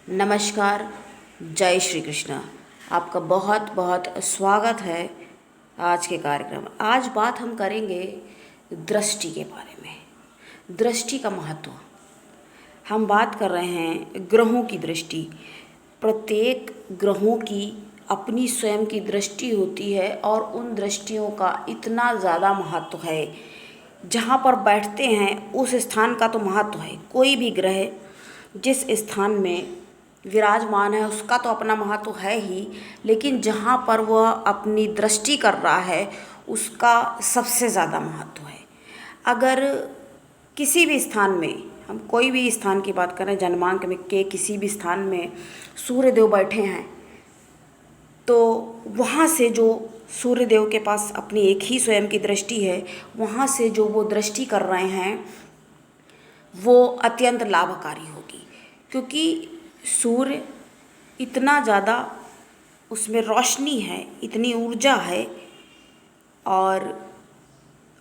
नमस्कार। जय श्री कृष्ण। आपका बहुत बहुत स्वागत है आज के कार्यक्रम। आज बात हम करेंगे दृष्टि के बारे में। दृष्टि का महत्व। हम बात कर रहे हैं ग्रहों की दृष्टि। प्रत्येक ग्रहों की अपनी स्वयं की दृष्टि होती है और उन दृष्टियों का इतना ज़्यादा महत्व है। जहाँ पर बैठते हैं उस स्थान का तो महत्व है। कोई भी ग्रह जिस स्थान में विराजमान है उसका तो अपना महत्व है ही, लेकिन जहाँ पर वह अपनी दृष्टि कर रहा है उसका सबसे ज़्यादा महत्व है। अगर किसी भी स्थान में, हम कोई भी स्थान की बात करें, जन्मांक में के किसी भी स्थान में सूर्यदेव बैठे हैं तो वहाँ से जो सूर्यदेव के पास अपनी एक ही स्वयं की दृष्टि है, वहाँ से जो वो दृष्टि कर रहे हैं वो अत्यंत लाभकारी होगी। क्योंकि सूर्य इतना ज़्यादा, उसमें रोशनी है, इतनी ऊर्जा है, और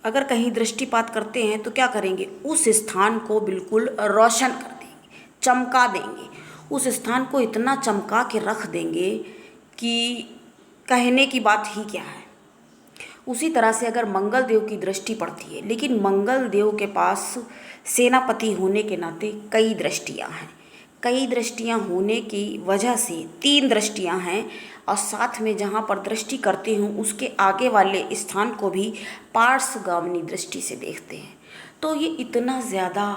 अगर कहीं दृष्टिपात करते हैं तो क्या करेंगे, उस स्थान को बिल्कुल रोशन कर देंगे, चमका देंगे। उस स्थान को इतना चमका के रख देंगे कि कहने की बात ही क्या है। उसी तरह से अगर मंगल देव की दृष्टि पड़ती है, लेकिन मंगल देव के पास सेनापति होने के नाते कई दृष्टियां हैं। कई दृष्टियां होने की वजह से 3 दृष्टियां हैं, और साथ में जहाँ पर दृष्टि करते हूँ उसके आगे वाले स्थान को भी पार्श्वगामिनी दृष्टि से देखते हैं। तो ये इतना ज़्यादा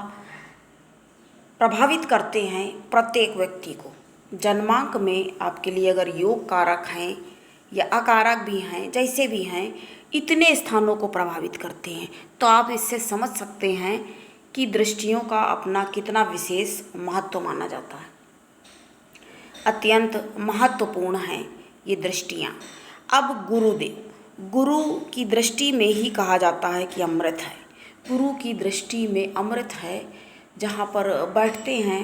प्रभावित करते हैं प्रत्येक व्यक्ति को। जन्मांक में आपके लिए अगर योग कारक हैं या अकारक भी हैं, जैसे भी हैं, इतने स्थानों को प्रभावित करते हैं। तो आप इससे समझ सकते हैं कि दृष्टियों का अपना कितना विशेष महत्व माना जाता है। अत्यंत महत्वपूर्ण हैं ये दृष्टियाँ। अब गुरुदेव, गुरु की दृष्टि में ही कहा जाता है कि अमृत है। गुरु की दृष्टि में अमृत है। जहाँ पर बैठते हैं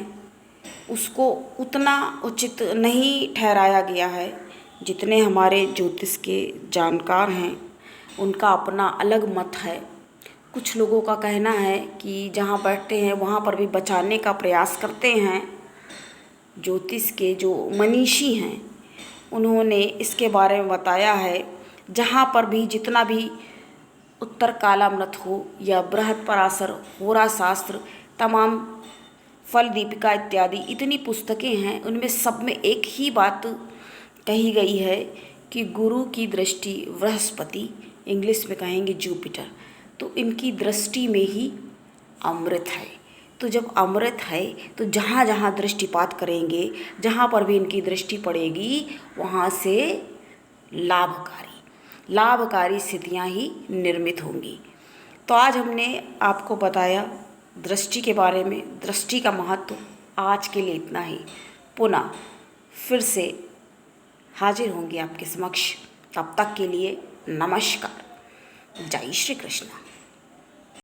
उसको उतना उचित नहीं ठहराया गया है। जितने हमारे ज्योतिष के जानकार हैं उनका अपना अलग मत है। कुछ लोगों का कहना है कि जहाँ बैठते हैं वहाँ पर भी बचाने का प्रयास करते हैं। ज्योतिष के जो मनीषी हैं उन्होंने इसके बारे में बताया है, जहाँ पर भी जितना भी उत्तर कालामृत हो या बृहत्पराशर, होरा शास्त्र, तमाम फल दीपिका इत्यादि इतनी पुस्तकें हैं, उनमें सब में एक ही बात कही गई है कि गुरु की दृष्टि बृहस्पति, इंग्लिश में कहेंगे जुपिटर, तो इनकी दृष्टि में ही अमृत है। तो जब अमृत है तो जहाँ जहाँ दृष्टिपात करेंगे, जहाँ पर भी इनकी दृष्टि पड़ेगी, वहाँ से लाभकारी स्थितियाँ ही निर्मित होंगी। तो आज हमने आपको बताया दृष्टि के बारे में, दृष्टि का महत्व। आज के लिए इतना ही। पुनः फिर से हाजिर होंगे आपके समक्ष। तब तक के लिए नमस्कार। जय श्री कृष्ण।